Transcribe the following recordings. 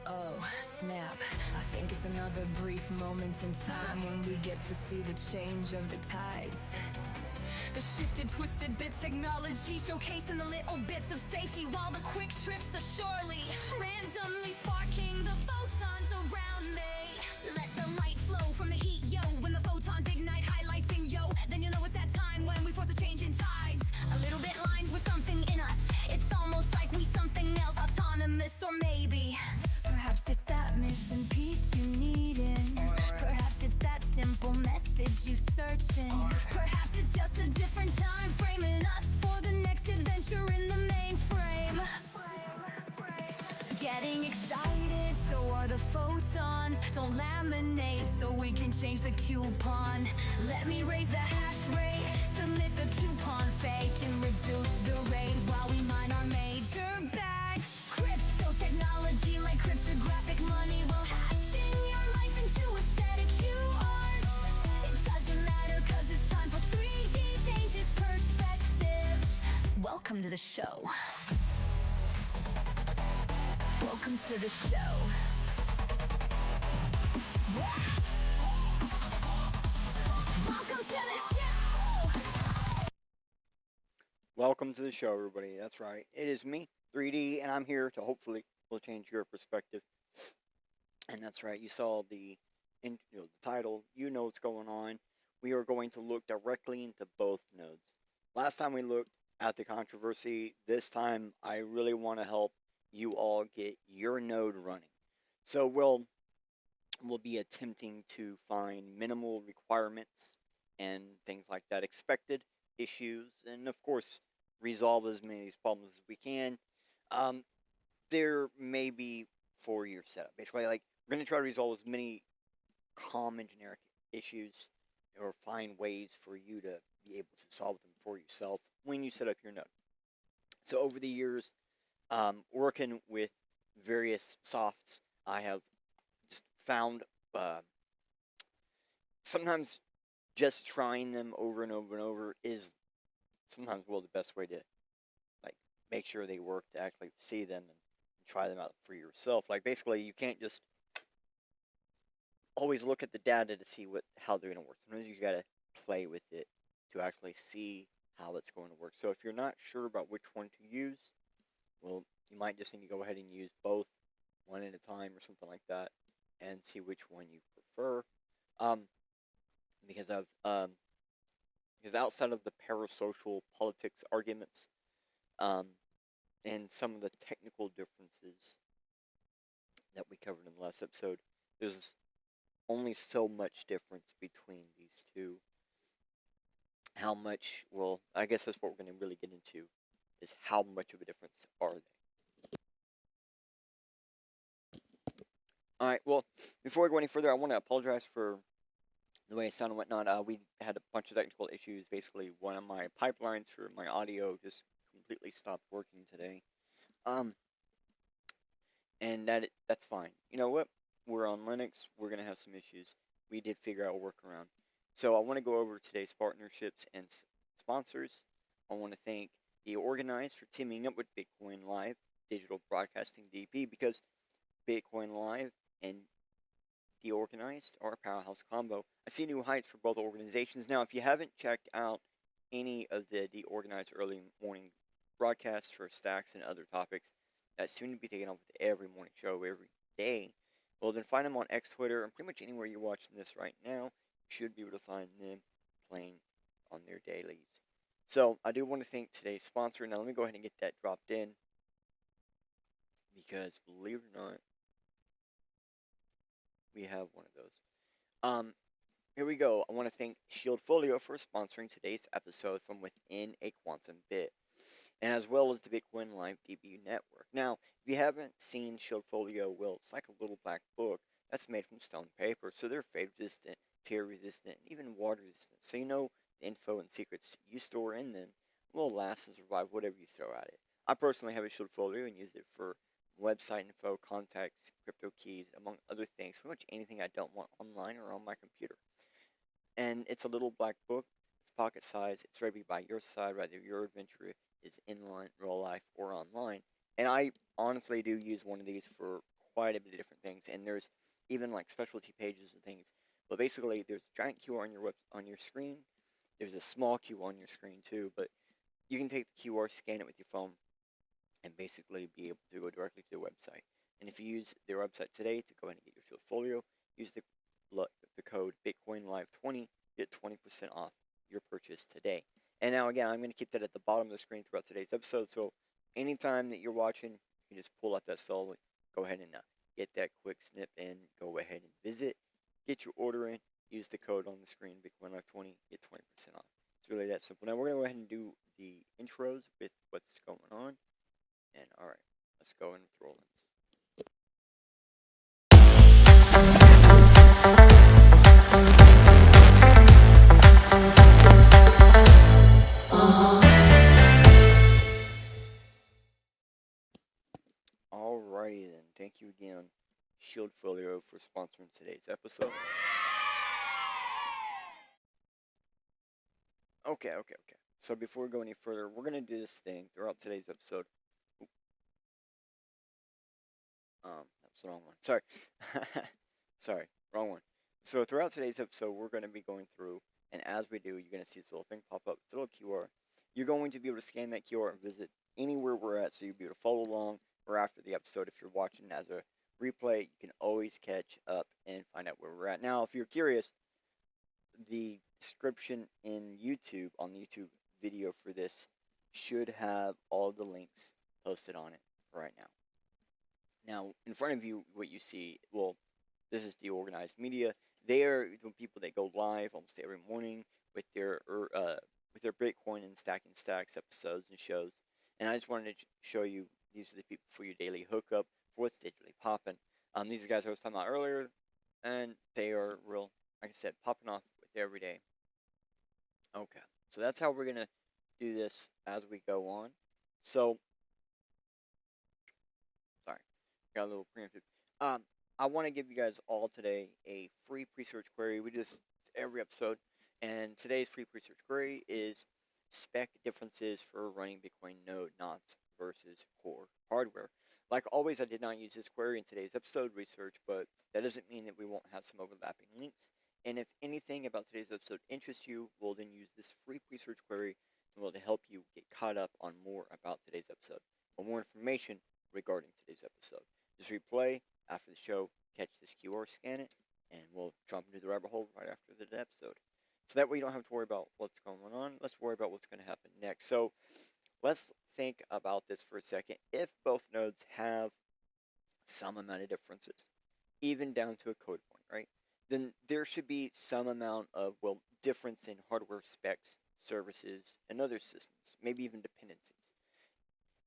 Oh, snap. I think it's another brief moment in time when we get to see the change of the tides. The shifted, twisted bit technology showcasing the little bits of safety, while the quick trips are surely randomly sparking the photons around me. Let the light flow from the heat, yo. When the photons ignite, highlighting, yo, then you know it's that time when we force a change in tides. A little bit lined with something in us. It's almost like we something else, autonomous, or maybe perhaps it's that missing piece you needin'. Perhaps it's that simple message you searching. Perhaps it's just a different time framing us for the next adventure in the mainframe. Getting excited, so are the photons. Don't laminate so we can change the coupon. Let me raise the hash rate, submit the coupon fake, and reduce the rate while we mine our major bags. Crypto technology like cryptographic money will hash in your life into a set of QRs. It doesn't matter cause it's time for 3D changes perspectives. Welcome to the show. Welcome to the show. Welcome to the show. Welcome to the show, everybody. That's right. It is me, 3D, and I'm here to hopefully will change your perspective. And that's right. You saw the title. You know what's going on. We are going to look directly into both nodes. Last time we looked at the controversy. This time, I really want to help you all get your node running. So we'll be attempting to find minimal requirements and things like that, expected issues, and of course resolve as many of these problems as we can. Um, there may be for your setup. Basically, like we're going to try to resolve as many common generic issues or find ways for you to be able to solve them for yourself when you set up your node. So over the years, working with various softs, I have just found sometimes just trying them over and over and over is sometimes the best way to like make sure they work, to actually see them and try them out for yourself. Like basically, you can't just always look at the data to see how they're going to work. Sometimes you got to play with it to actually see how it's going to work. So if you're not sure about which one to use, well, you might just need to go ahead and use both one at a time or something like that and see which one you prefer. Um, because outside of the parasocial politics arguments, and some of the technical differences that we covered in the last episode, there's only so much difference between these two. How much? Well, I guess that's what we're going to really get into, is how much of a difference are they? Alright, well, before we go any further, I want to apologize for the way it sounded and whatnot. We had a bunch of technical issues. Basically, one of my pipelines for my audio just completely stopped working today. And that's fine. You know what? We're on Linux. We're going to have some issues. We did figure out a workaround. So I want to go over today's partnerships and sponsors. I want to thank The Organized for teaming up with Bitcoin Live Digital Broadcasting DP, because Bitcoin Live and The Organized are a powerhouse combo. I see new heights for both organizations. Now, if you haven't checked out any of the Organized early morning broadcasts for stacks and other topics that soon to be taken off with every morning show every day, well, then find them on X, Twitter, and pretty much anywhere you're watching this right now. You should be able to find them playing on their dailies. So I do want to thank today's sponsor. Now let me go ahead and get that dropped in, because believe it or not, we have one of those. Here we go. I want to thank Shieldfolio for sponsoring today's episode from within a quantum bit, and as well as the Bitcoin Live DB network. Now, if you haven't seen Shieldfolio, well, it's like a little black book that's made from stone paper, so they're fade resistant, tear resistant, and even water resistant. So you know the info and secrets you store in them will last and survive whatever you throw at it. I personally have a Shieldfolio and use it for website info, contacts, crypto keys, among other things. Pretty much anything I don't want online or on my computer. And it's a little black book. It's pocket size. It's ready by your side, whether your adventure is inline, real life, or online. And I honestly do use one of these for quite a bit of different things. And there's even like specialty pages and things. But basically, there's a giant QR on your screen. There's a small QR on your screen too. But you can take the QR, scan it with your phone, and basically be able to go directly to the website. And if you use their website today to go ahead and get your portfolio, use the code BitcoinLive20, get 20% off your purchase today. And now again, I'm going to keep that at the bottom of the screen throughout today's episode. So anytime that you're watching, you can just pull out that cell, go ahead and get that quick snip and go ahead and visit, get your order in, use the code on the screen, BitcoinLive20, get 20% off. It's really that simple. Now we're going to go ahead and do the intros with what's going on. And alright, let's go and throw in. Alrighty then, thank you again, Shieldfolio, for sponsoring today's episode. Okay. So before we go any further, we're gonna do this thing throughout today's episode. That's the wrong one. Sorry. Sorry, wrong one. So throughout today's episode, we're gonna be going through, and as we do, you're gonna see this little thing pop up, this little QR. You're going to be able to scan that QR and visit anywhere we're at, so you'll be able to follow along, or after the episode, if you're watching as a replay, you can always catch up and find out where we're at. Now, if you're curious, the description in YouTube, on the YouTube video for this, should have all the links posted on it right now. Now, in front of you, what you see, well, this is the organized media. They are the people that go live almost every morning with their Bitcoin and Stacking Stacks episodes and shows. And I just wanted to show you, these are the people for your daily hookup for what's digitally popping. These are the guys I was talking about earlier, and they are real, like I said, popping off with every day. Okay, so that's how we're gonna do this as we go on. So, sorry, got a little preemptive. I want to give you guys all today a free pre-search query. We do this every episode, and today's free pre-search query is spec differences for running Bitcoin node knots versus core hardware. Like always, I did not use this query in today's episode research, but that doesn't mean that we won't have some overlapping links. And if anything about today's episode interests you, we'll then use this free pre-search query and will to help you get caught up on more about today's episode, or more information regarding today's episode. Just replay after the show, catch this QR, scan it, and we'll jump into the rabbit hole right after the episode. So that way you don't have to worry about what's going on. Let's worry about what's going to happen next. So let's think about this for a second. If both nodes have some amount of differences, even down to a code point, right? Then there should be some amount of, well, difference in hardware specs, services, and other systems, maybe even dependencies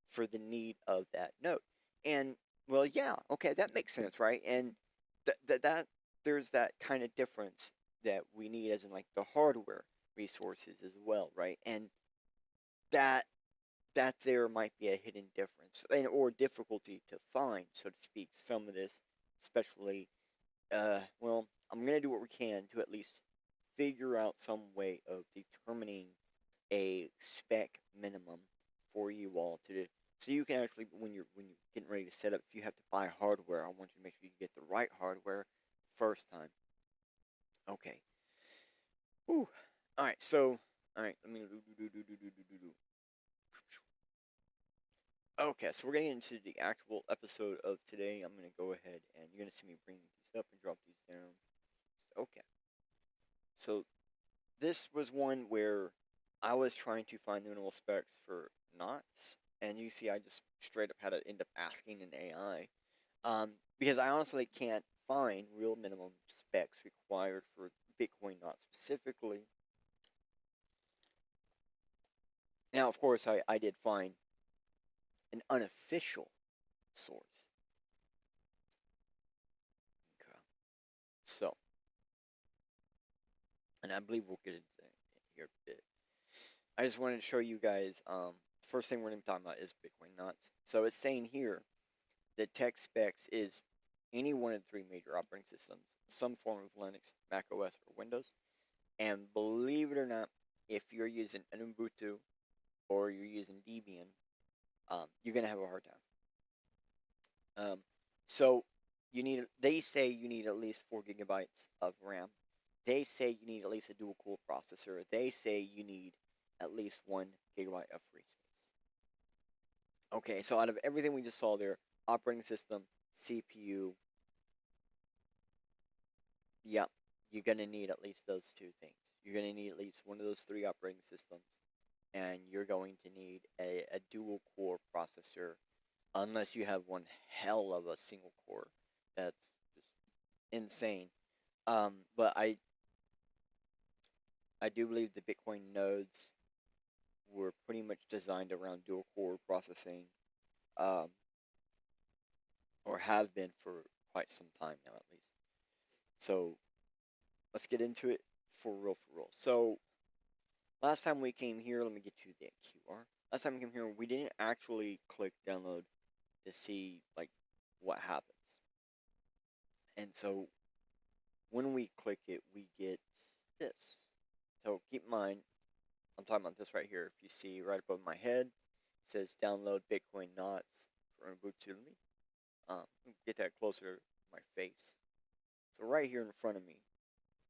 for the need of that node. And, well, yeah, okay, that makes sense, right? And that there's that kind of difference that we need, as in like the hardware resources as well, right? And that there might be a hidden difference or difficulty to find, so to speak, some of this, especially, well, I'm going to do what we can to at least figure out some way of determining a spec minimum for you all to do. So you can actually, when you're getting ready to set up, if you have to buy hardware, I want you to make sure you get the right hardware first time. Okay. Whew. Alright, so, alright, let me Okay, so we're getting into the actual episode of today. I'm going to go ahead and you're going to see me bring these up and drop these down. Okay. So, this was one where I was trying to find the minimal specs for knots, and you see I just straight up had to end up asking an AI. Because I honestly can't find real minimum specs required for Bitcoin knots specifically. Now, of course, I did find an unofficial source. Okay. So, and I believe we'll get into that here a bit. I just wanted to show you guys, first thing we're going to be talking about is Bitcoin knots. So it's saying here that tech specs is any one of the three major operating systems, some form of Linux, Mac OS, or Windows. And believe it or not, if you're using Ubuntu or you're using Debian, you're going to have a hard time. Um, so you need. They say you need at least 4 gigabytes of RAM. They say you need at least a dual core processor. They say you need at least 1 gigabyte of free space. Okay, so out of everything we just saw there, operating system, CPU, yeah, you're gonna need at least those 2 things. You're gonna need at least one of those 3 operating systems, and you're going to need a dual core processor, unless you have one hell of a single core that's just insane. But I do believe the Bitcoin nodes were pretty much designed around dual core processing, um, or have been for quite some time now, at least. So let's get into it for real, for real. So last time we came here, let me get you the QR. Last time we came here, we didn't actually click download to see like what happens. And so when we click it, we get this. So keep in mind, I'm talking about this right here. If you see right above my head, it says download Bitcoin knots for Ubuntu. Let me get that closer to my face. So right here in front of me,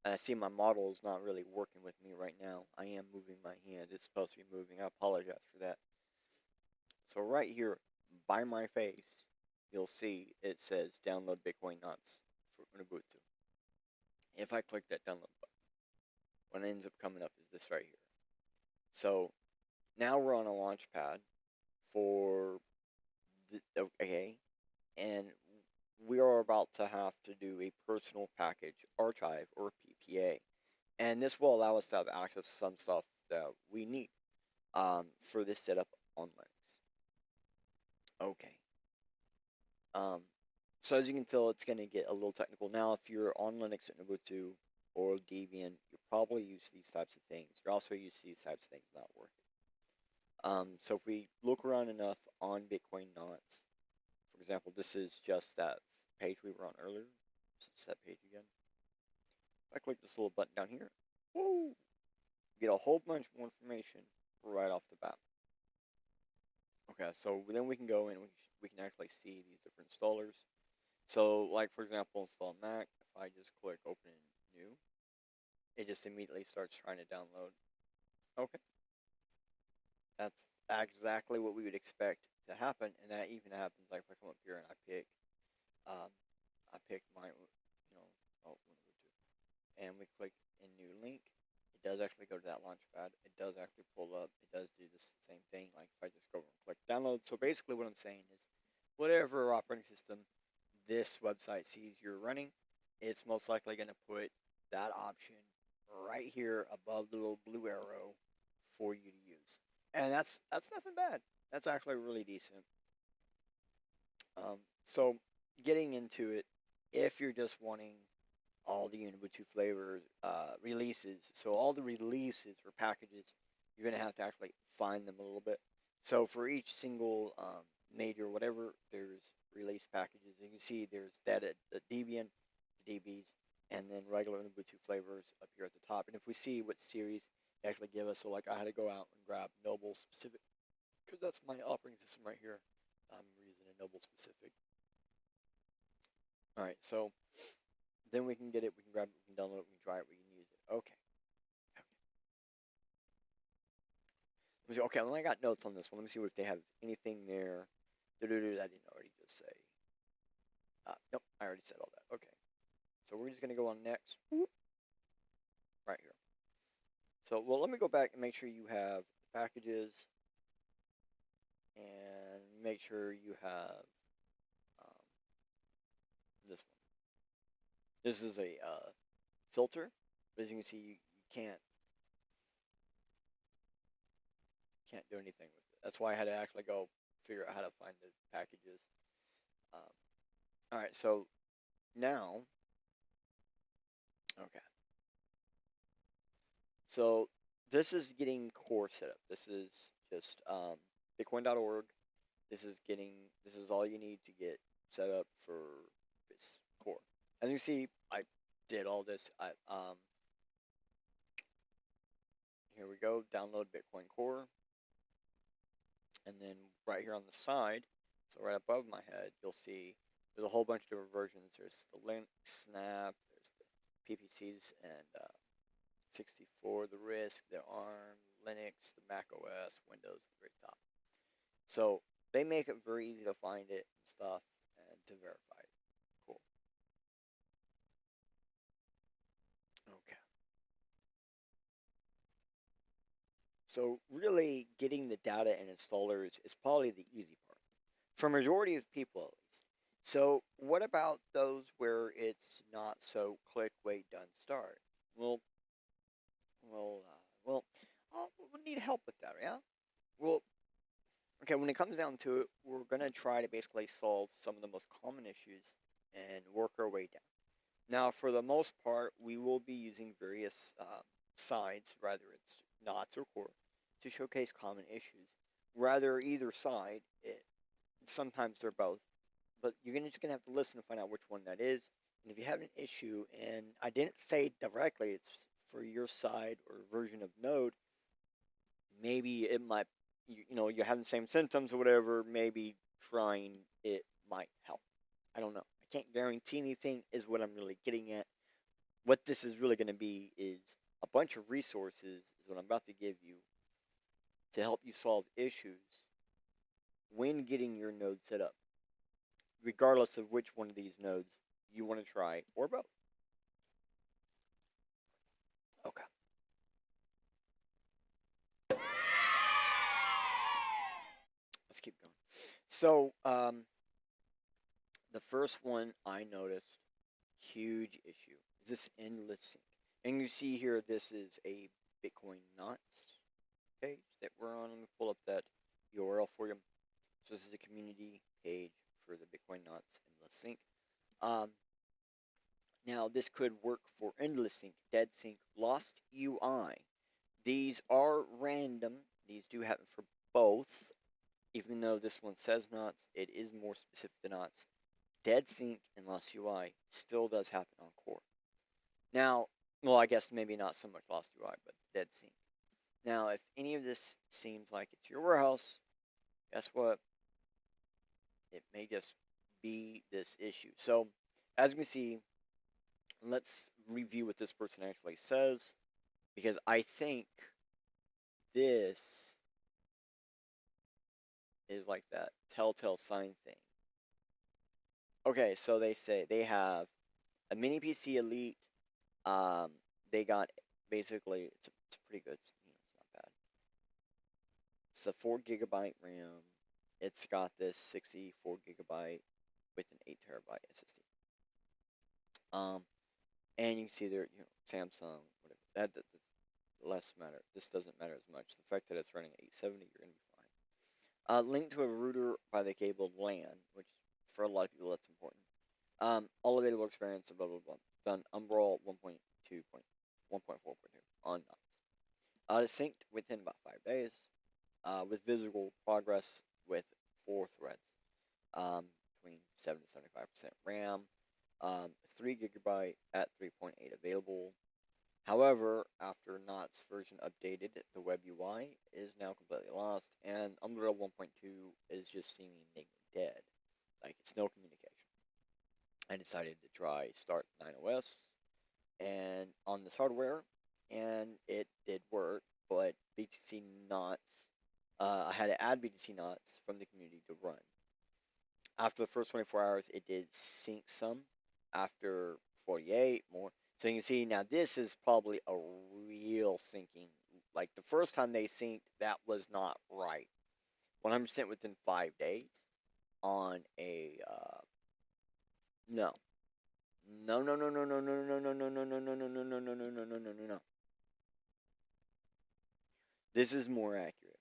I see my model is not really working with me right now. I am moving my hand. It's supposed to be moving. I apologize for that. So right here by my face, you'll see it says download Bitcoin knots for Ubuntu. If I click that download button, what ends up coming up is this right here. So now we're on a launch pad for okay, and we are about to have to do a personal package archive or PPA, and this will allow us to have access to some stuff that we need for this setup on Linux. Okay. So as you can tell, it's going to get a little technical. Now, if you're on Linux and Ubuntu or Debian, you're probably used to these types of things. You're also used to these types of things not working. So if we look around enough on Bitcoin knots, for example, this is just that page we were on earlier. This is that page again. If I click this little button down here, woo, get a whole bunch more information right off the bat. Okay, so then we can go in and we can actually see these different installers. So, like for example, install Mac. If I just click open new, it just immediately starts trying to download. Okay, that's exactly what we would expect to happen, and that even happens. Like if I come up here and I pick my, and we click in new link. It does actually go to that launch pad. It does actually pull up. It does do the same thing. Like if I just go and click download. So basically, what I'm saying is, whatever operating system this website sees you're running, it's most likely going to put that option right here above the little blue arrow for you to use, and that's nothing bad. That's actually really decent. So getting into it, if you're just wanting all the Ubuntu flavor releases, so all the releases or packages, you're gonna have to actually find them a little bit. So for each single major whatever, there's release packages. You can see there's that at the Debian, the DBs, and then regular Ubuntu flavors up here at the top. And if we see what series they actually give us, so like I had to go out and grab Noble Specific, because that's my operating system right here. I'm using a Noble Specific. All right, so then we can get it, we can grab it, we can download it, we can try it, we can use it. Okay. Okay, well, I got notes on this one. Let me see if they have anything there. I didn't already just say. Nope, I already said all that. Okay. So we're just going to go on next. Whoop. Right here. So, well, let me go back and make sure you have packages. And make sure you have this one. This is a filter. But as you can see, you can't do anything with it. That's why I had to actually go figure out how to find the packages. Alright, so now, okay. So this is getting core set up. This is just bitcoin.org. This is all you need to get set up for this core. As you see, I did all this. Here we go, download Bitcoin Core. And then right here on the side, So right above my head, you'll see there's a whole bunch of different versions. There's the Linux, Snap, there's the PPCs, and 64, the RISC, the ARM, Linux, the Mac OS, Windows at the very top. So they make it very easy to find it and stuff and to verify it. Cool. Okay. So really getting the data and installers is probably the easy part. For majority of people at least. So what about those where it's not so click, wait, done, start? Well, we'll need help with that, yeah? Well, okay, when it comes down to it, we're going to try to basically solve some of the most common issues and work our way down. Now, for the most part, we will be using various sides, rather it's knots or core, to showcase common issues. Rather, either side, sometimes they're both, but you're just going to have to listen to find out which one that is. And if you have an issue, and I didn't say directly it's for your side or version of Node, maybe it might, you're having the same symptoms or whatever, maybe trying it might help. I don't know. I can't guarantee anything is what I'm really getting at. What this is really going to be is a bunch of resources is what I'm about to give you to help you solve issues when getting your node set up, regardless of which one of these nodes you want to try or both. Okay. Let's keep going. So, the first one I noticed, huge issue, is this endless sync. And you see here, this is a Bitcoin Knots page that we're on. Let me pull up that URL for you. So this is a community page for the Bitcoin Knots endless sync. Now this could work for endless sync, dead sync, lost UI. These are random. These do happen for both. Even though this one says knots, it is more specific to knots. Dead sync and lost UI still does happen on core. Now, well, I guess maybe not so much lost UI, but dead sync. Now, if any of this seems like it's your warehouse, guess what? It may just be this issue. So, as you can see, let's review what this person actually says, because I think this is like that telltale sign thing. Okay, so they say they have a mini PC Elite. They got basically it's pretty good. It's not bad. It's a 4 GB RAM. It's got this 64 GB with an 8 TB SSD. And you can see there, Samsung, whatever. That less matter. This doesn't matter as much. The fact that it's running 870, you're gonna be fine. Linked to a router by the cable LAN, which for a lot of people that's important. All available experience, blah blah blah. Done. Umbrel 1.4.2 on knots. It's synced within about 5 days. With visible progress with 4 threads. Between 7 to 75% RAM. 3 GB at 3.8 available. However, after Knots version updated, the web UI is now completely lost, and Umbrella 1.2 is just seemingly dead. Like, it's no communication. I decided to try Start 9OS and on this hardware, and it did work, but BTC Knots, I had to add BTC Knots from the community to run. After the first 24 hours, it did sync some. After 48, more. So you can see now this is probably a real syncing. Like the first time they synced, that was not right. 100% within 5 days on a no. No. This is more accurate.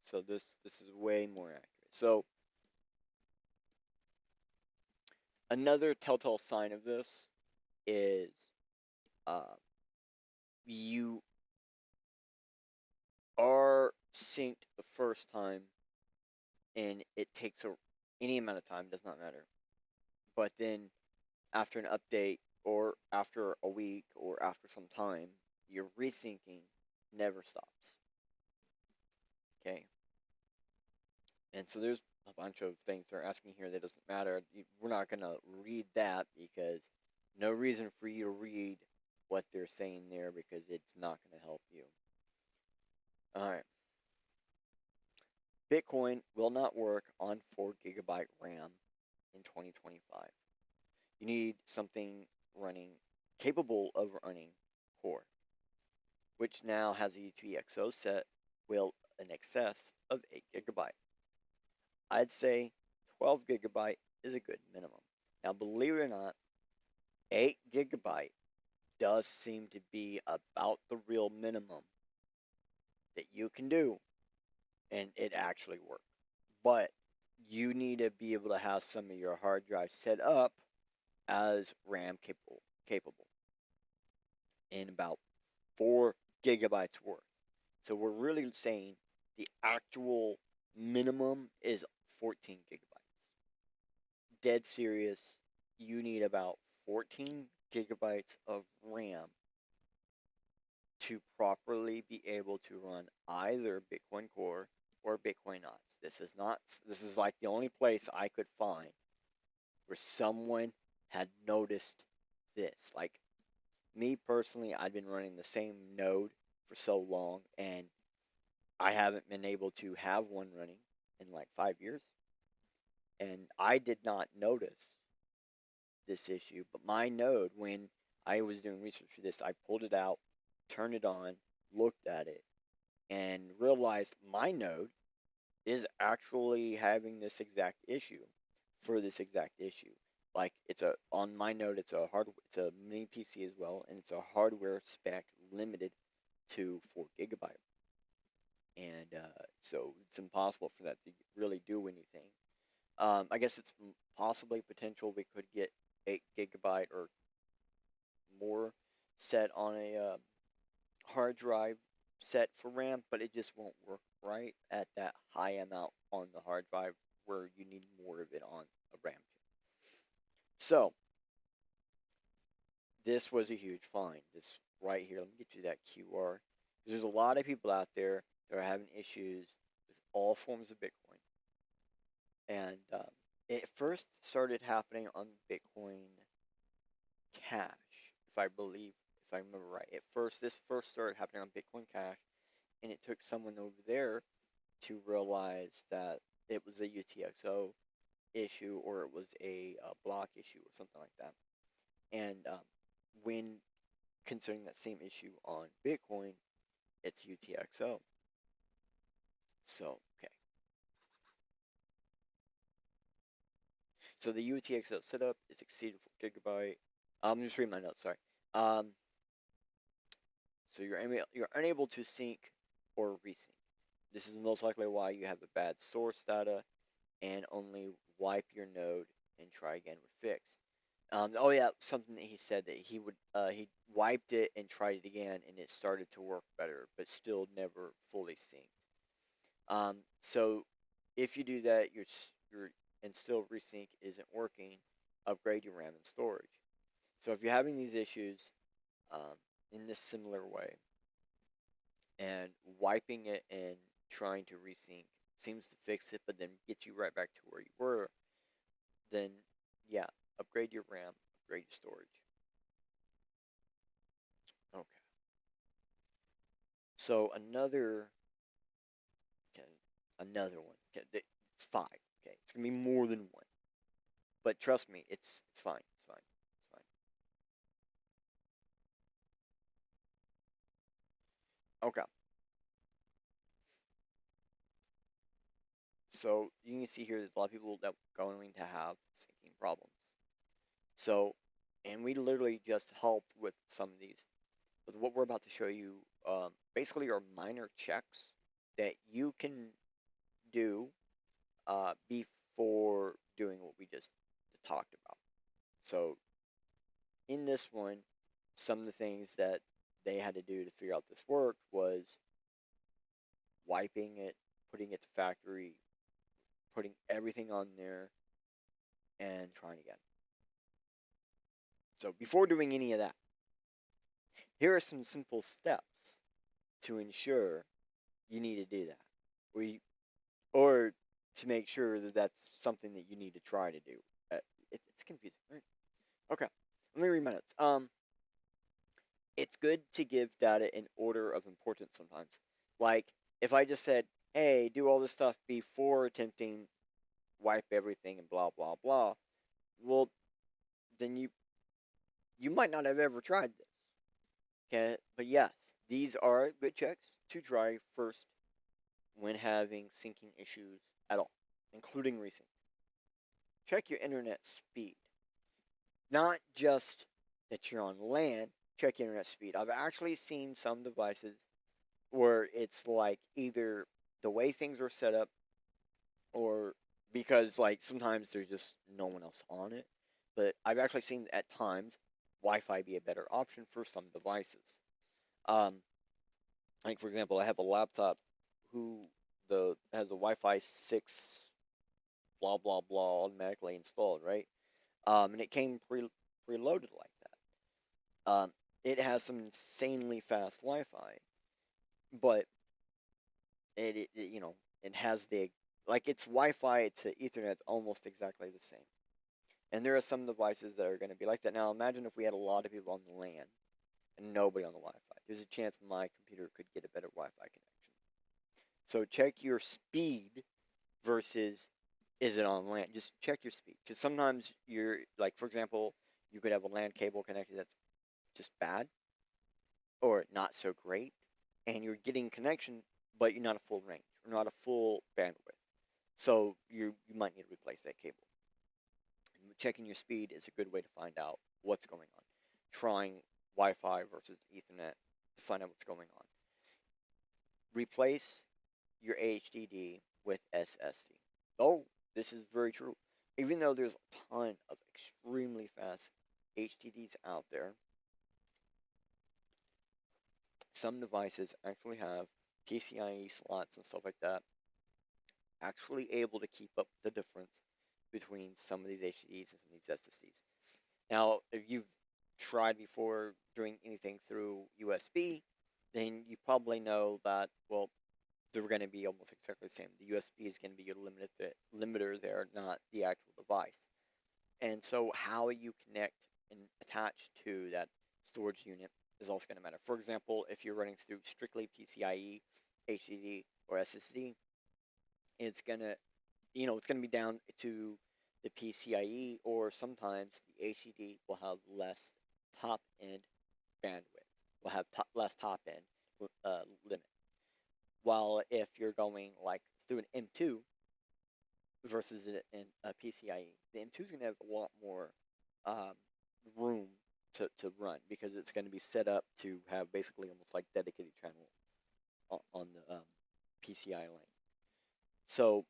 So this is way more accurate. So another telltale sign of this is you are synced the first time and it takes any amount of time, does not matter. But then after an update or after a week or after some time, your resyncing never stops. Okay? And so there's a bunch of things they're asking here that doesn't matter. We're not going to read that because no reason for you to read what they're saying there because it's not going to help you. All right. Bitcoin will not work on 4 gigabyte RAM in 2025. You need something running capable of running Core, which now has a UTXO set will in excess of 8 gigabyte. I'd say 12 gigabyte is a good minimum. Now, believe it or not, 8 gigabyte does seem to be about the real minimum that you can do, and it actually works. But you need to be able to have some of your hard drive set up as RAM capable in about 4 gigabytes worth. So we're really saying the actual minimum is 14 gigabytes. Dead serious, you need about 14 gigabytes of RAM to properly be able to run either Bitcoin Core or Bitcoin Ops. This is like the only place I could find where someone had noticed this. Like me personally, I've been running the same node for so long and I haven't been able to have one running in like 5 years. And I did not notice this issue, but my node, when I was doing research for this, I pulled it out, turned it on, looked at it, and realized my node is actually having this exact issue for this exact issue. Like on my node, it's a mini PC as well, and it's a hardware spec limited to 4 gigabyte, and so it's impossible for that to really do anything. I guess it's possibly potential we could get 8 gigabyte or more set on a hard drive set for RAM, but it just won't work right at that high amount on the hard drive where you need more of it on a RAM chip. So this was a huge find. This right here, let me get you that QR. There's a lot of people out there that are having issues with all forms of Bitcoin. And it first started happening on Bitcoin Cash, if I remember right. This first started happening on Bitcoin Cash, and it took someone over there to realize that it was a UTXO issue or it was a block issue or something like that. And when considering that same issue on Bitcoin, it's UTXO. So, okay. So the UTXO setup is exceeded 4 gigabyte. I'm just reading my notes. Sorry. So you're unable to sync or resync. This is most likely why you have a bad source data, and only wipe your node and try again with fix. Oh yeah, something that he said that he wiped it and tried it again, and it started to work better, but still never fully synced. So if you do that, and still resync isn't working, upgrade your RAM and storage. So if you're having these issues in this similar way, and wiping it and trying to resync seems to fix it, but then gets you right back to where you were, then yeah, upgrade your RAM, upgrade your storage. Okay. So another one. Okay, it's 5. Okay, it's gonna be more than one, but trust me, it's fine. It's fine. It's fine. Okay. So you can see here, there's a lot of people that are going to have syncing problems. So, and we literally just helped with some of these. But what we're about to show you, basically, are minor checks that you can do before doing what we just talked about. So, in this one, some of the things that they had to do to figure out this worked was wiping it, putting it to factory, putting everything on there, and trying again. So before doing any of that, here are some simple steps to ensure you need to do that. Or to make sure that that's something that you need to try to do. It's confusing, right? Okay, let me read my notes. It's good to give data in order of importance sometimes. Like, if I just said, hey, do all this stuff before attempting wipe everything and blah blah blah, well, then you might not have ever tried this. Okay, but yes, these are good checks to try first when having syncing issues at all, including resync. Check your internet speed. Not just that you're on LAN, check your internet speed. I've actually seen some devices where it's like either the way things are set up or because like sometimes there's just no one else on it. But I've actually seen at times Wi-Fi be a better option for some devices. Um, like for example, I have a laptop who the has a Wi-Fi 6 blah blah blah automatically installed, right? And it came preloaded like that. It has some insanely fast Wi-Fi, but it has the like its Wi-Fi to Ethernet's almost exactly the same. And there are some devices that are going to be like that. Now imagine if we had a lot of people on the LAN and nobody on the Wi-Fi. There's a chance my computer could get a better Wi-Fi connection. So check your speed versus is it on LAN. Just check your speed because sometimes you're like, for example, you could have a LAN cable connected that's just bad or not so great, and you're getting connection, but you're not a full range or not a full bandwidth. So you might need to replace that cable. And checking your speed is a good way to find out what's going on. Trying Wi-Fi versus Ethernet to find out what's going on. Replace your HDD with SSD. Oh, this is very true. Even though there's a ton of extremely fast HDDs out there, some devices actually have PCIe slots and stuff like that, actually able to keep up the difference between some of these HDDs and some of these SSDs. Now, if you've tried before doing anything through USB, then you probably know that, well, they're going to be almost exactly the same. The USB is going to be your limiter there, not the actual device. And so how you connect and attach to that storage unit is also going to matter. For example, if you're running through strictly PCIe, HDD, or SSD, it's going to, it's going to be down to the PCIe, or sometimes the HDD will have less top end bandwidth, will have less top end limit. While if you're going like through an M2 versus a PCIe, the M2 is going to have a lot more room to run because it's going to be set up to have basically almost like dedicated channel on the PCI lane. So,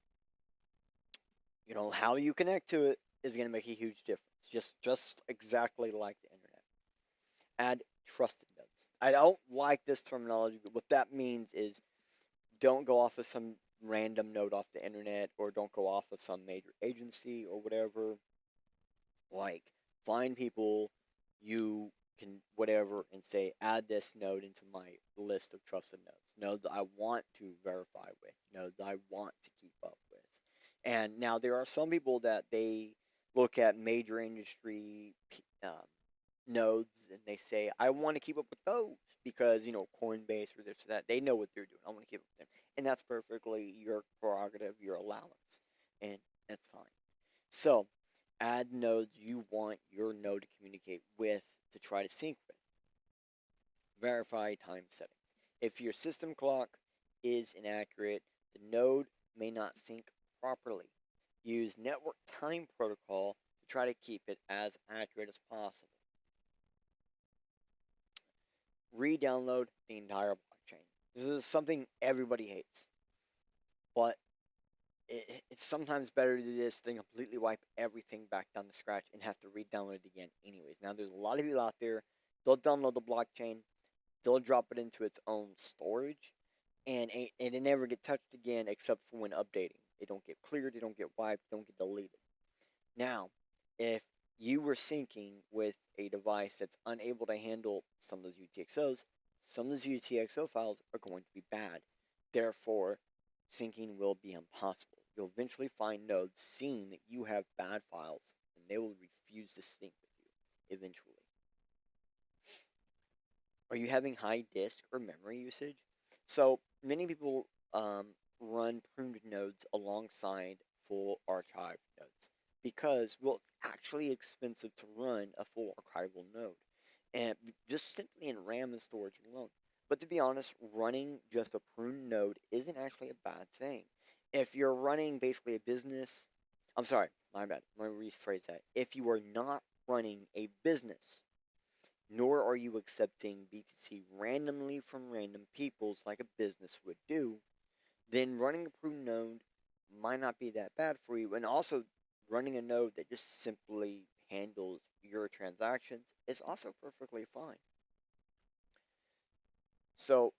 how you connect to it is going to make a huge difference. Just exactly like the internet. Add trusted nodes. I don't like this terminology, but what that means is don't go off of some random node off the internet, or don't go off of some major agency or whatever. Like, find people you can whatever and say, add this node into my list of trusted nodes. Nodes I want to verify with. Nodes I want to keep up with. And now there are some people that they look at major industry nodes and they say, I want to keep up with those because, Coinbase or this or that, they know what they're doing. I want to keep up with them. And that's perfectly your prerogative, your allowance. And that's fine. So, add nodes you want your node to communicate with to try to sync with. Verify time settings. If your system clock is inaccurate, the node may not sync properly. Use network time protocol to try to keep it as accurate as possible. Re-download the entire blockchain. This is something everybody hates, but it's sometimes better to do this than completely wipe everything back down to scratch and have to re-download it again anyways. Now, there's a lot of people out there, they'll download the blockchain, they'll drop it into its own storage, and it never get touched again except for when updating. It don't get cleared, it don't get wiped, it don't get deleted. Now, if you were syncing with a device that's unable to handle some of those UTXOs, some of those UTXO files are going to be bad. Therefore, syncing will be impossible. you'll eventually find nodes seeing that you have bad files, and they will refuse to sync with you eventually. Are you having high disk or memory usage? So many people run pruned nodes alongside full archive nodes because, well, it's actually expensive to run a full archival node, and just simply in RAM and storage alone. But to be honest, running just a pruned node isn't actually a bad thing. If you're running basically a business, I'm sorry, my bad. Let me rephrase that. If you are not running a business, nor are you accepting BTC randomly from random peoples like a business would do, then running a pruned node might not be that bad for you. And also, running a node that just simply handles your transactions is also perfectly fine. So,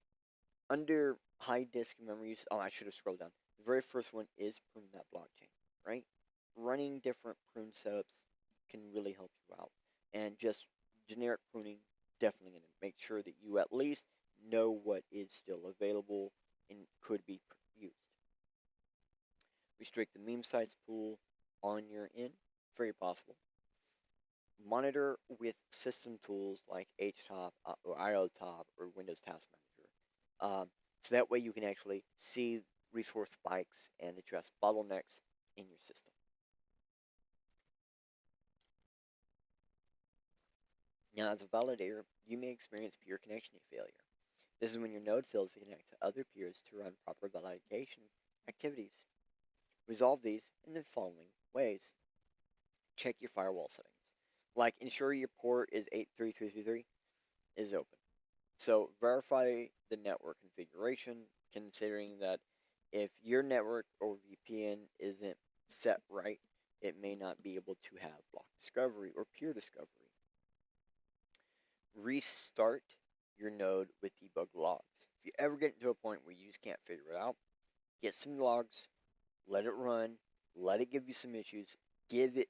under high disk memories, oh, I should have scrolled down. The very first one is prune that blockchain, right? Running different prune setups can really help you out. And just generic pruning, definitely going to make sure that you at least know what is still available and could be used. Restrict the meme size pool on your end, very possible. Monitor with system tools like HTOP or IOTOP or Windows Task Manager. So that way you can actually see resource spikes and address bottlenecks in your system. Now, as a validator, you may experience peer connection failure. This is when your node fails to connect to other peers to run proper validation activities. Resolve these in the following ways. Check your firewall settings. Like, ensure your port is 83333 is open. So verify the network configuration, considering that if your network or VPN isn't set right, it may not be able to have block discovery or peer discovery. Restart your node with debug logs. If you ever get into a point where you just can't figure it out, get some logs, let it run, let it give you some issues,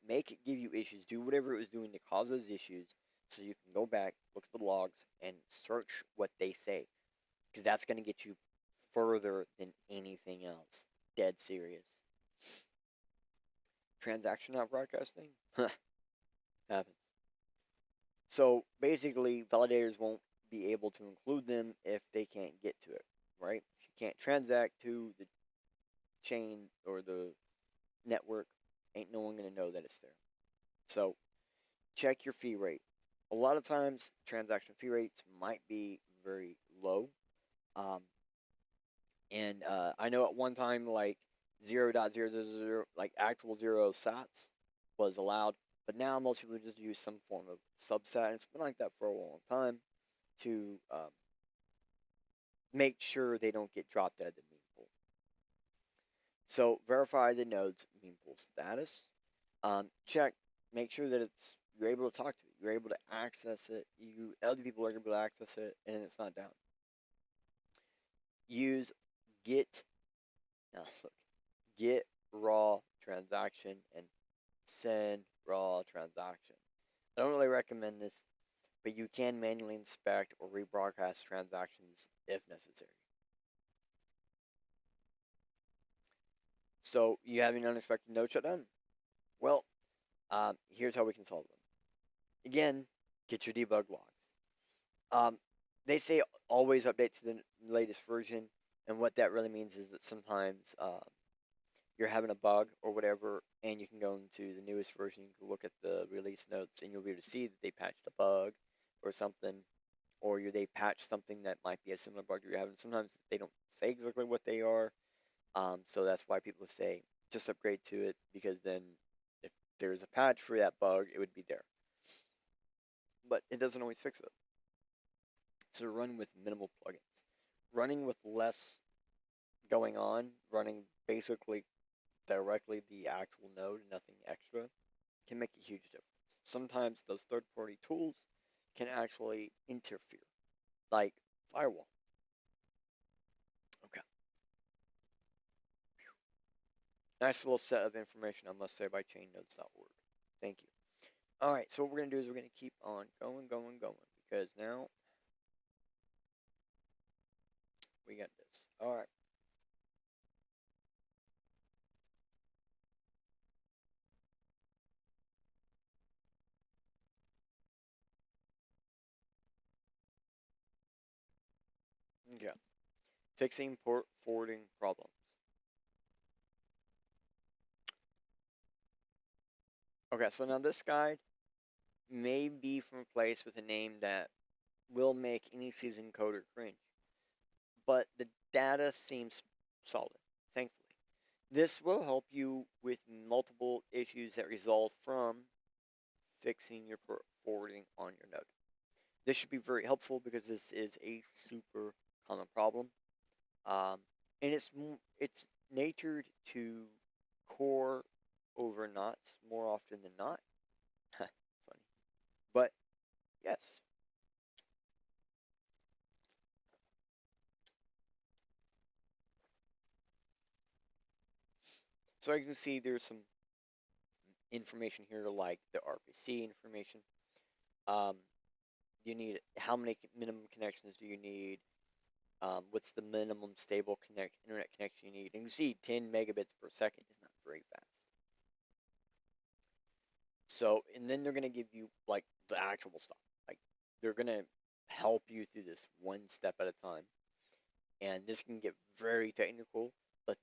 make it give you issues, do whatever it was doing to cause those issues, so you can go back, look at the logs, and search what they say, because that's going to get you further than anything else. Dead serious. Transaction not broadcasting? Happens. So basically, validators won't be able to include them if they can't get to it, right? If you can't transact to the chain or the network, ain't no one going to know that it's there. So check your fee rate. A lot of times, transaction fee rates might be very low. And I know at one time, like 0.000, like actual 0 sats was allowed. But now most people just use some form of subset, and it's been like that for a long time to make sure they don't get dropped out of the meme pool. So verify the node's meme pool status. Check, make sure that you're able to talk to it, you're able to access it, other people are able to access it, and it's not down. Use get raw transaction and send raw transaction. I don't really recommend this, but you can manually inspect or rebroadcast transactions if necessary. So, you have an unexpected node shutdown? Well, here's how we can solve them. Again, get your debug logs. They say always update to the latest version, and what that really means is that sometimes you're having a bug or whatever, and you can go into the newest version, you can look at the release notes, and you'll be able to see that they patched a bug or something, or they patched something that might be a similar bug you're having. Sometimes they don't say exactly what they are, so that's why people say just upgrade to it, because then if there's a patch for that bug, it would be there. But it doesn't always fix it. So run with minimal plugins. Running with less going on, running basically directly the actual node, nothing extra, can make a huge difference. Sometimes those third-party tools can actually interfere, like firewall. Okay. Nice little set of information, I must say, by chainnodes.org. Thank you. Alright, so what we're going to do is we're going to keep on going, because now we got this. Alright. fixing port forwarding problems. Okay, so now this guide may be from a place with a name that will make any seasoned coder cringe, but the data seems solid, thankfully. This will help you with multiple issues that result from fixing your port forwarding on your node. This should be very helpful because this is a super common problem, um, and it's natured to core over knots more often than not. Funny, but yes. So you can see there's some information here like the RPC information. You need how many minimum connections do you need? What's the minimum stable internet connection you need? And you see 10 megabits per second is not very fast. So, and then they're going to give you like the actual stuff. Like they're going to help you through this one step at a time. And this can get very technical, but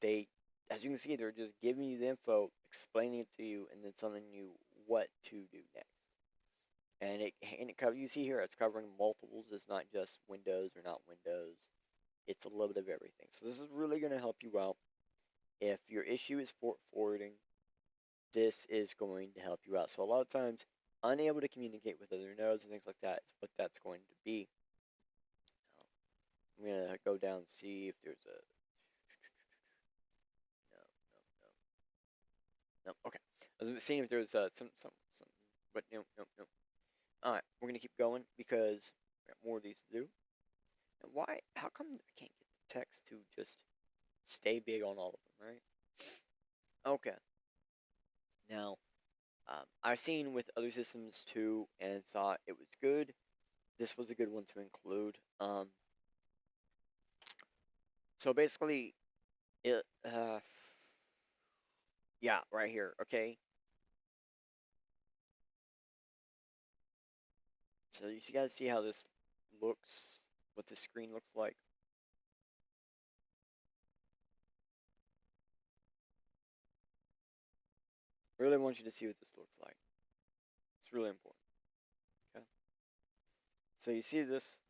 as you can see, they're just giving you the info, explaining it to you, and then telling you what to do next. And it covers. You see here, it's covering multiples. It's not just Windows or not Windows. It's a little bit of everything. So this is really going to help you out. If your issue is port forwarding, this is going to help you out. So a lot of times, unable to communicate with other nodes and things like that is what that's going to be. I'm going to go down and see if there's a... No, okay. I was seeing if there's some, but no. Alright, we're going to keep going because we got more of these to do. And why? How come I can't get the text to just stay big on all of them, right? Okay. Now, I've seen with other systems too and thought it was good. This was a good one to include. So basically, it, yeah, right here, okay? So you guys see how this looks, what the screen looks like? I really want you to see what this looks like. It's really important. Okay. So you see this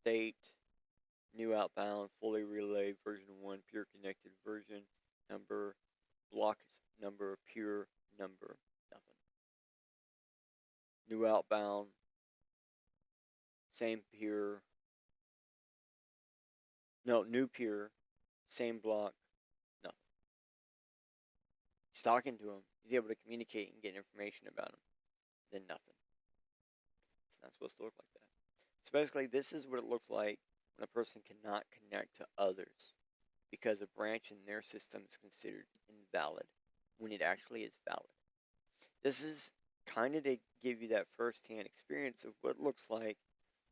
date, new outbound, fully relay, version 1, pure connected version, number, block number, pure number, nothing. New outbound, same pure, no, new pure, same block, nothing. He's talking to him. He's able to communicate and get information about him. Then nothing. It's not supposed to look like that. So basically, this is what it looks like when a person cannot connect to others because a branch in their system is considered invalid when it actually is valid. This is kind of to give you that first-hand experience of what it looks like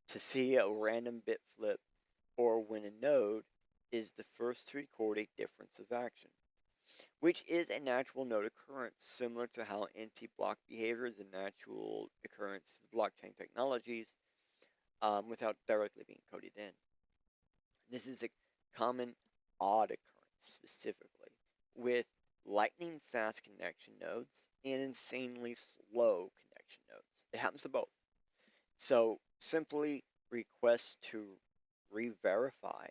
to see a random bit flip or when a node is the first to record a difference of action, which is a natural node occurrence, similar to how anti-block behavior is a natural occurrence in blockchain technologies without directly being coded in. This is a common odd occurrence, specifically, with lightning-fast connection nodes and insanely slow connection nodes. It happens to both. So simply request to re-verify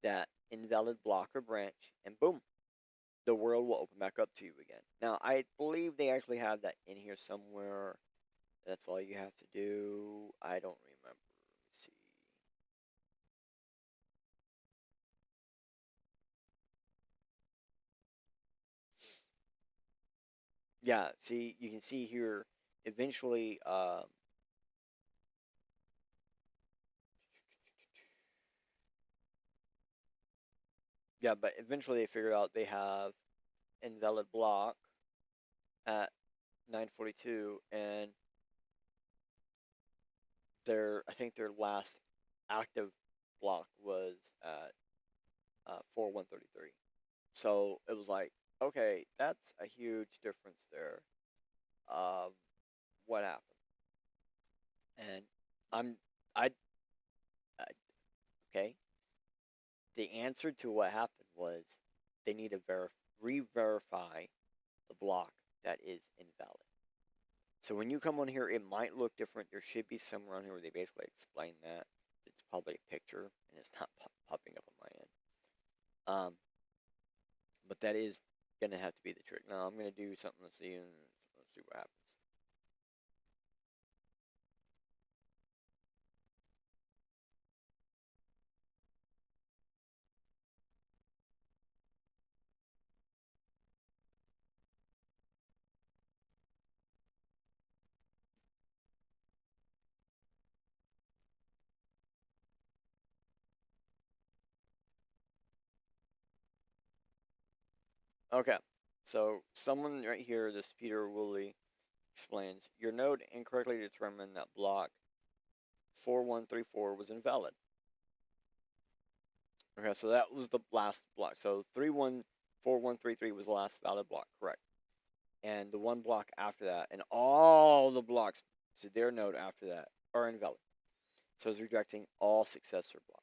that invalid block or branch, and boom, the world will open back up to you again. Now, I believe they actually have that in here somewhere. That's all you have to do. I don't remember. Let me see. Yeah, see, you can see here, eventually, yeah, but eventually they figured out they have invalid block at 942, and I think their last active block was at 4133. So it was like, okay, that's a huge difference there. What happened? And I'm I okay. the answer to what happened was they need to re-verify the block that is invalid. So when you come on here, it might look different. There should be somewhere on here where they basically explain that. It's probably a picture, and it's not popping up on my end. But that is going to have to be the trick. Now, I'm going to do something to see, and let's see what happens. Okay, so someone right here, this Peter Woolley, explains, your node incorrectly determined that block 4134 was invalid. Okay, so that was the last block. So 314133 was the last valid block, correct. And the one block after that, and all the blocks to their node after that are invalid. So it's rejecting all successor blocks.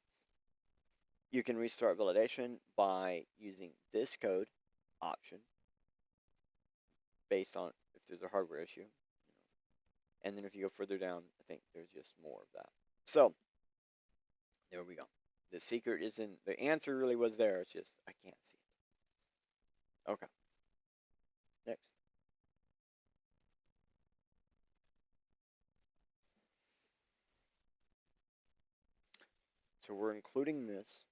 You can restart validation by using this code option based on if there's a hardware issue. And then if you go further down, I think there's just more of that. So there we go. The secret isn't, the answer really was there. It's just, I can't see it. Okay. Next. So we're including this.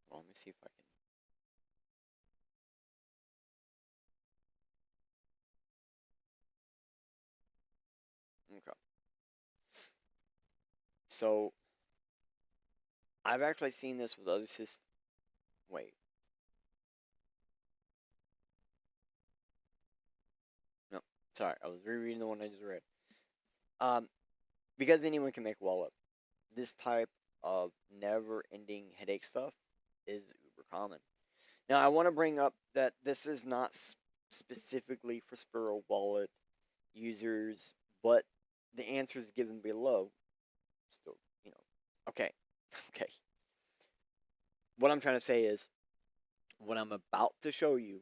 Well, let me see if I can. Okay. So I've actually seen this with other systems. Wait. No, sorry. I was rereading the one I just read. Because anyone can make a wall up, this type of never-ending headache stuff is uber common. Now, I want to bring up that this is not specifically for Sparrow Wallet users, but the answer is given below. Still, okay. Okay. What I'm trying to say is, what I'm about to show you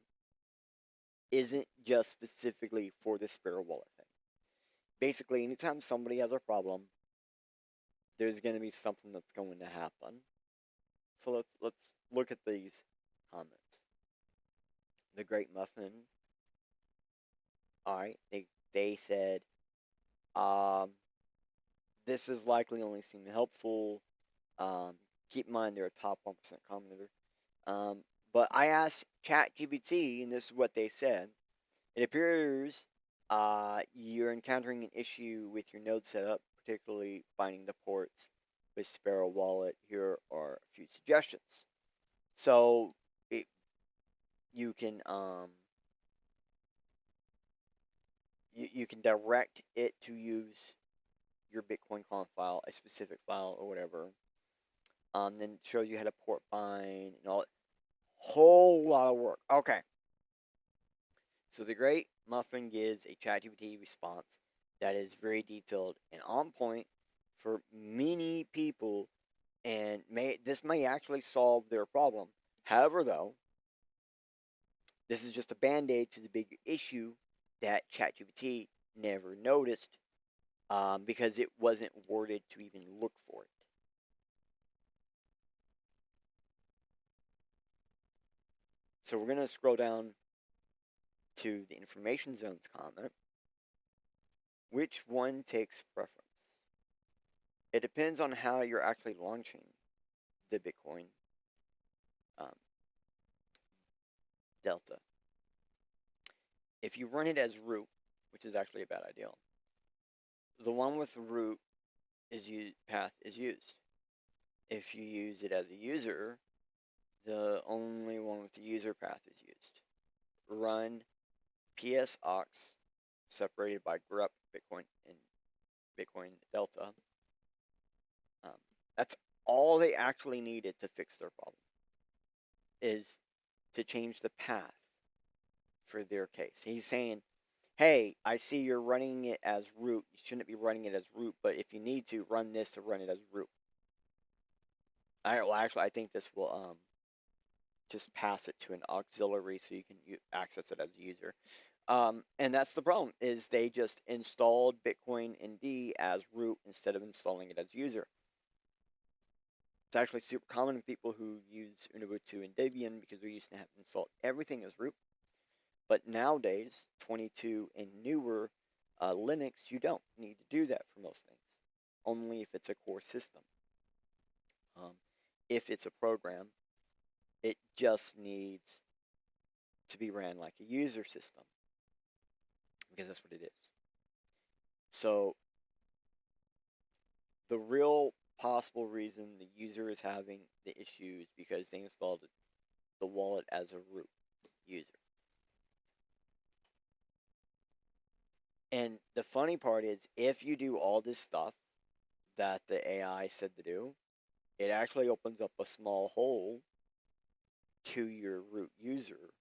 isn't just specifically for the Sparrow Wallet thing. Basically, anytime somebody has a problem, there's going to be something that's going to happen. So let's look at these comments. The Great Muffin. Alright, they said, this is likely only seem helpful. Keep in mind they're a top 1% commenter. But I asked ChatGPT, and this is what they said. It appears you're encountering an issue with your node setup, particularly finding the ports with Sparrow Wallet. Here are a few suggestions. So you can you can direct it to use your Bitcoin conf file, a specific file or whatever. Then it shows you how to port bind and all. Whole lot of work. Okay. So the Great Muffin gives a ChatGPT response that is very detailed and on point for many people, and this may actually solve their problem. However, though, this is just a band-aid to the bigger issue that ChatGPT never noticed, because it wasn't worded to even look for it. So we're going to scroll down to the information zones comment. Which one takes preference? It depends on how you're actually launching the Bitcoin Delta. If you run it as root, which is actually a bad idea, the one with the root path is used. If you use it as a user, the only one with the user path is used. Run PSOX separated by grep Bitcoin and Bitcoin Delta. That's all they actually needed to fix their problem, is to change the path for their case. He's saying, hey, I see you're running it as root. You shouldn't be running it as root, but if you need to, run this to run it as root. I think this will just pass it to an auxiliary so you can access it as a user. And that's the problem, is they just installed Bitcoin ND as root instead of installing it as user. It's actually super common in people who use Ubuntu and Debian because we used to have to install everything as root. But nowadays, 22 and newer Linux, you don't need to do that for most things. Only if it's a core system. If it's a program, it just needs to be ran like a user system, because that's what it is. So the real possible reason the user is having the issue is because they installed the wallet as a root user. And the funny part is, if you do all this stuff that the AI said to do, it actually opens up a small hole to your root user.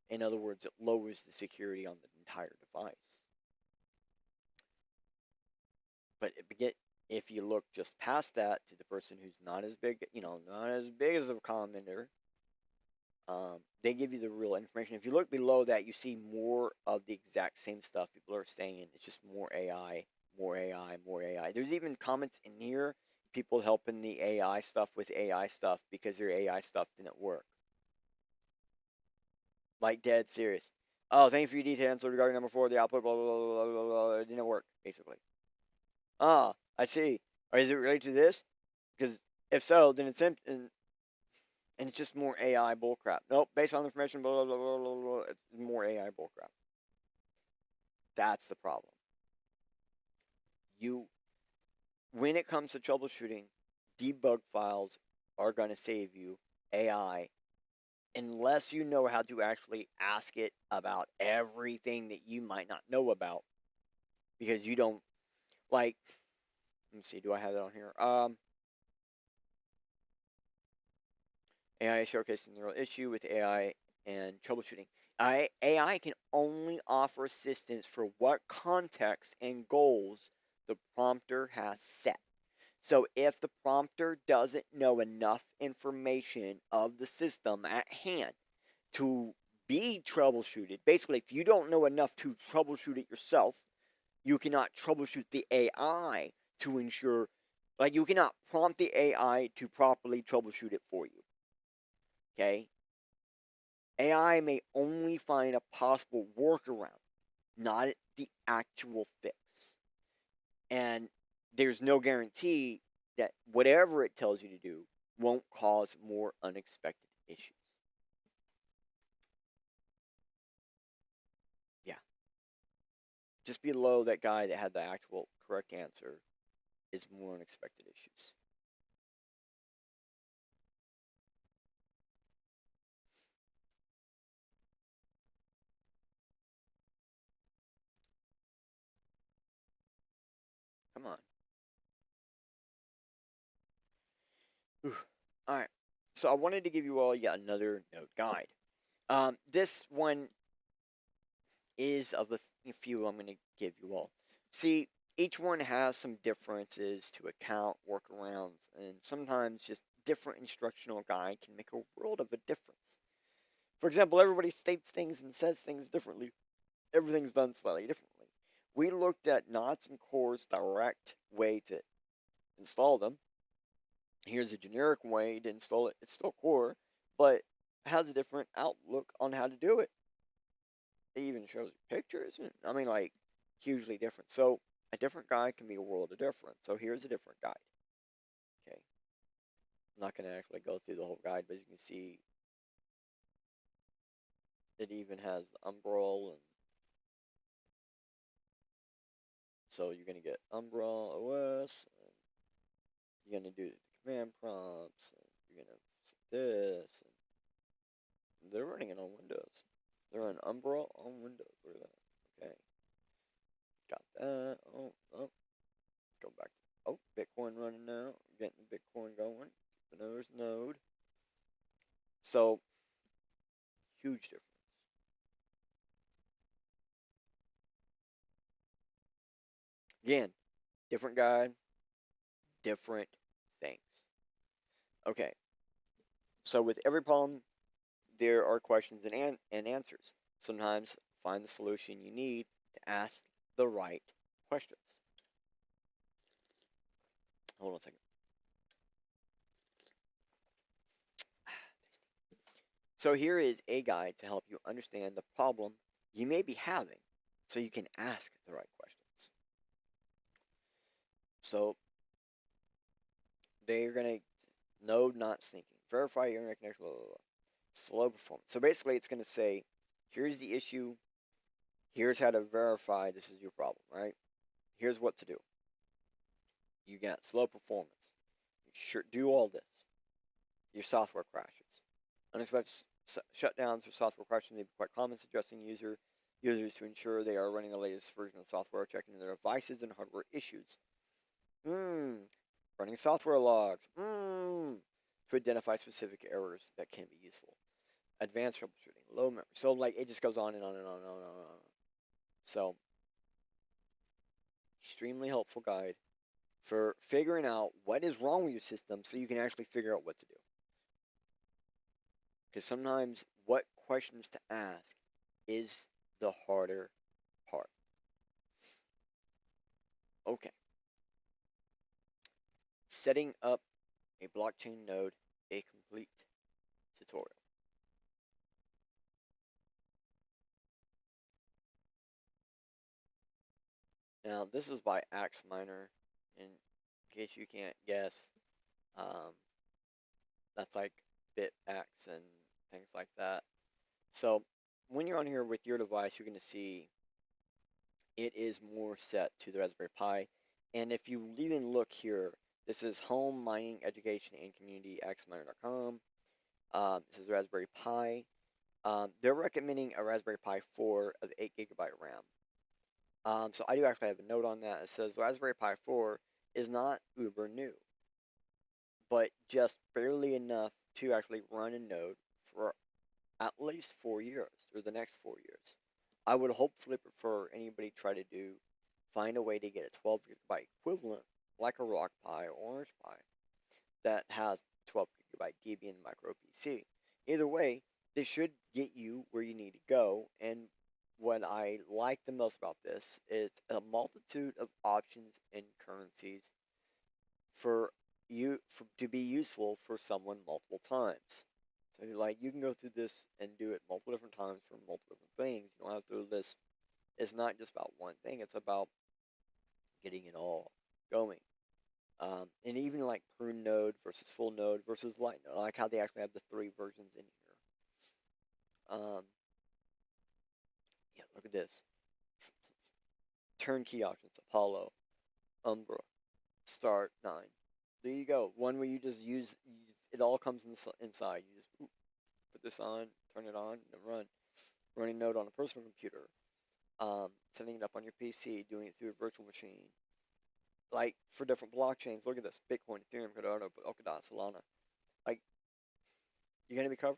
In other words, it lowers the security on the entire device. But if you look just past that to the person who's not as big, not as big as a commenter, they give you the real information. If you look below that, you see more of the exact same stuff people are saying. It's just more AI, more AI, more AI. There's even comments in here, people helping the AI stuff with AI stuff because their AI stuff didn't work. Like, dead serious. Oh, thank you for your details regarding number 4, the output, blah, blah, blah, blah, blah, blah. It didn't work, basically. Ah, I see. Or is it related to this? Because if so, then it's empty. And it's just more AI bullcrap. Nope, based on information, blah, blah, blah, blah, blah. It's more AI bullcrap. That's the problem. When it comes to troubleshooting, debug files are going to save you. AI, unless you know how to actually ask it about everything that you might not know about, because you don't, like, let me see, do I have that on here? AI showcasing the real issue with AI and troubleshooting. AI can only offer assistance for what context and goals the prompter has set. So if the prompter doesn't know enough information of the system at hand to be troubleshooted, basically, if you don't know enough to troubleshoot it yourself, you cannot troubleshoot the AI to ensure, like, you cannot prompt the AI to properly troubleshoot it for you. Okay? AI may only find a possible workaround, not the actual fix. And there's no guarantee that whatever it tells you to do won't cause more unexpected issues. Yeah. Just below that guy that had the actual correct answer is more unexpected issues. Come on. Alright. So I wanted to give you all yet another node guide. This one is of a few I'm going to give you all. See, each one has some differences to account, workarounds, and sometimes just different instructional guide can make a world of a difference. For example, everybody states things and says things differently. Everything's done slightly differently. We looked at Knots and Core's direct way to install them. Here's a generic way to install it. It's still Core, but has a different outlook on how to do it. It even shows pictures. I mean, like, hugely different. So a different guide can be a world of difference. So here's a different guide. Okay. I'm not going to actually go through the whole guide, but as you can see, it even has Umbral, and so you're going to get Umbral OS, and you're going to do the command prompts, and you're going to set this, and they're running it on Windows. They're on Umbral on Windows. Look at that. Okay. Got that. Oh. Go back. Oh, Bitcoin running now. Getting the Bitcoin going. There's node. So, huge difference. Again, different guide, different things. Okay, so with every problem, there are questions and answers. Sometimes find the solution you need to ask the right questions. Hold on a second. So here is a guide to help you understand the problem you may be having so you can ask the right questions. So they're going to node not syncing, verify your internet connection, blah, blah, blah. Slow performance. So basically it's going to say, here's the issue, here's how to verify this is your problem, right? Here's what to do. You got slow performance. Sure, do all this. Your software crashes. Unexpected shutdowns or software crashes may be quite common, suggesting users to ensure they are running the latest version of software, checking their devices and hardware issues. Running software logs. To identify specific errors that can be useful. Advanced troubleshooting, low memory. So like it just goes on and on and on and on and on. So extremely helpful guide for figuring out what is wrong with your system so you can actually figure out what to do. Because sometimes what questions to ask is the harder part. Okay. Setting up a blockchain node, a complete tutorial. Now, this is by XMR, in case you can't guess. That's like BitX and things like that. So, when you're on here with your device, you're going to see it is more set to the Raspberry Pi. And if you even look here, this is Home Mining Education and Community xminer.com. This is Raspberry Pi. They're recommending a Raspberry Pi 4 of 8GB RAM. So I do actually have a note on that. It says Raspberry Pi 4 is not uber new, but just barely enough to actually run a node for at least 4 years, or the next 4 years. I would hopefully prefer anybody try to find a way to get a 12GB equivalent, like a Rock Pi or Orange Pi, that has 12GB Debian micro PC. Either way, this should get you where you need to go, and what I like the most about this is a multitude of options and currencies for you to be useful for someone multiple times. So like you can go through this and do it multiple different times for multiple different things. You don't have to do this. It's not just about one thing. It's about getting it all going. And even like prune node versus full node versus light node. I like how they actually have the 3 versions in here. Yeah, look at this. Turnkey options: Apollo, Umbra, Start, 9. There you go. One where you just it all comes inside. You just put this on, turn it on, and run. Running node on a personal computer. Setting it up on your PC, doing it through a virtual machine. Like for different blockchains, look at this: Bitcoin, Ethereum, Cardano, Polkadot, Solana. Like you're gonna be covered.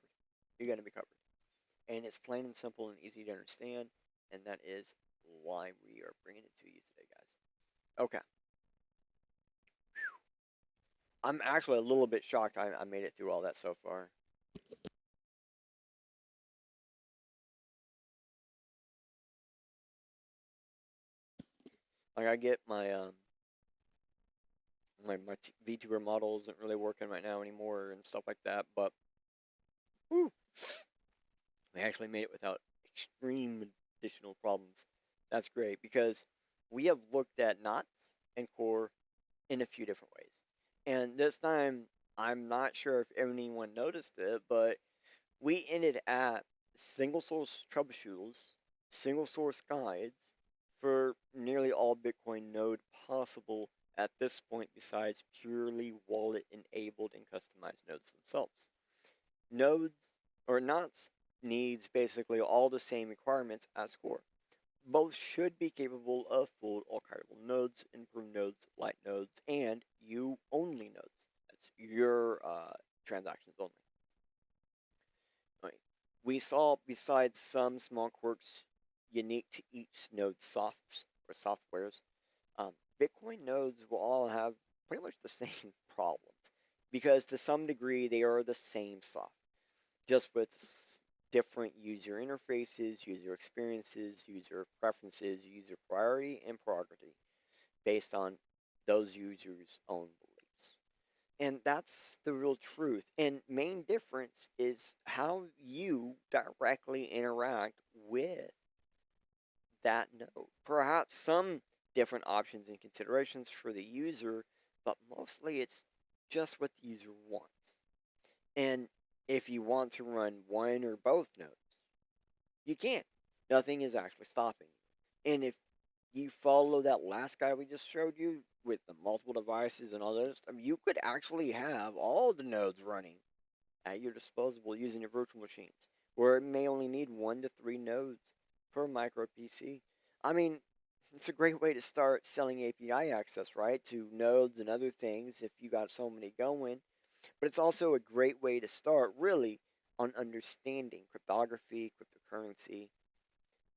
You're gonna be covered, and it's plain and simple and easy to understand, and that is why we are bringing it to you today, guys. Okay. I'm actually a little bit shocked I made it through all that so far. Like I get my my VTuber model isn't really working right now anymore and stuff like that, but whew, we actually made it without extreme additional problems. That's great because we have looked at knots and core in a few different ways. And this time, I'm not sure if anyone noticed it, but we ended at single source troubleshooters, single source guides for nearly all Bitcoin node possible at this point, besides purely wallet enabled and customized nodes themselves. Nodes or knots needs basically all the same requirements as core. Both should be capable of full archival nodes, improve nodes, light nodes, and you only nodes. That's your transactions only. Right. We saw, besides some small quirks unique to each node softs or softwares, Bitcoin nodes will all have pretty much the same problems because to some degree they are the same stuff, just with different user interfaces, user experiences, user preferences, user priority, and priority based on those users' own beliefs. And that's the real truth. And main difference is how you directly interact with that node. Perhaps some different options and considerations for the user, but mostly it's just what the user wants. And if you want to run one or both nodes, you can. Nothing is actually stopping you. And if you follow that last guy we just showed you with the multiple devices and all that stuff, you could actually have all the nodes running at your disposal using your virtual machines, where it may only need 1 to 3 nodes per micro PC. I mean, it's a great way to start selling API access, right, to nodes and other things if you got so many going. But it's also a great way to start, really, on understanding cryptography, cryptocurrency,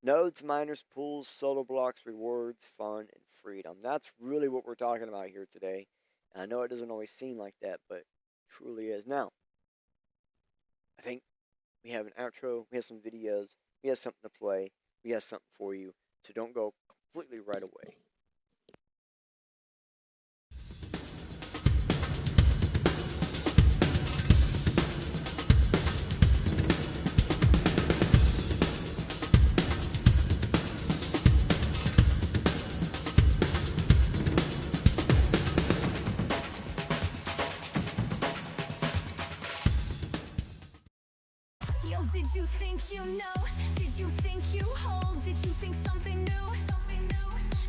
nodes, miners, pools, solo blocks, rewards, fun, and freedom. That's really what we're talking about here today. And I know it doesn't always seem like that, but it truly is. Now, I think we have an outro, we have some videos, we have something to play, we have something for you, so don't go completely right away. Yo, did you think you know? Did you think you hold? Did you think something new?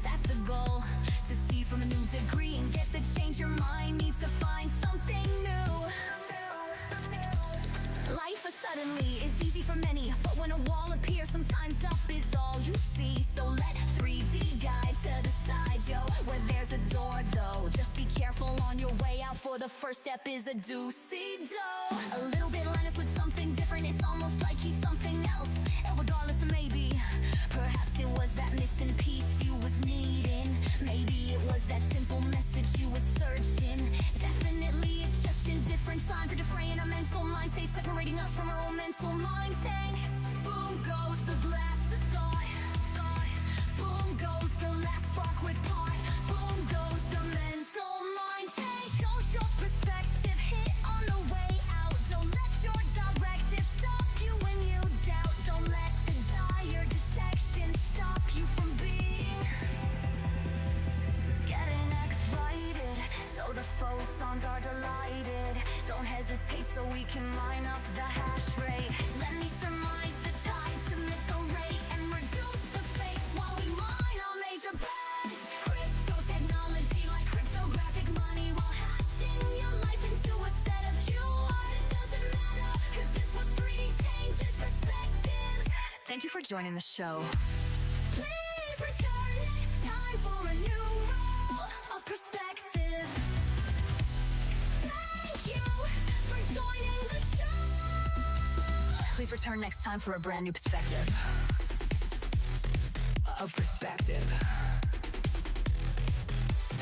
That's the goal, to see from a new degree and get the change. Your mind needs to find something new. Life suddenly is easy for many, but when a wall appears, sometimes up is all you see. So let 3D guide to the side, yo, where there's a door though. Just be careful on your way out, for the first step is a do-si-do. A little bit Linus with something different, it's almost like he's something else. And regardless of maybe, perhaps it was that missing piece you was needing. Maybe it was that simple message you was searching. Definitely it's just in different time for defraying a mental mind state, separating us from our own mental mind tank. Boom goes the blast of thought. Boom goes the last spark with part. Boom goes the mental mind tank. Don't your perspective hit on the way out. Don't let your directive stop you when you doubt. Don't let the dire detection stop you from being getting X-righted, so the photons are delighted. Don't hesitate so we can line up the hash rate. Let me surmise the time, submit the rate, and reduce the face while we mine our major bets. Crypto technology like cryptographic money, while hashing your life into a set of QRs. It doesn't matter, cause this was 3D changes perspectives. Thank you for joining the show. Please return next time for a new roll of perspective. Thank you for joining the show. Please return next time for a brand new perspective. Of perspective.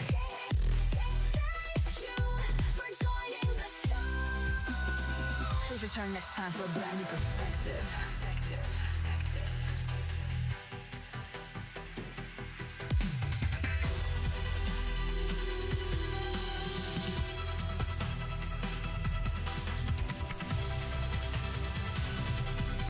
Thank you for joining the show. Please return next time for a brand new perspective.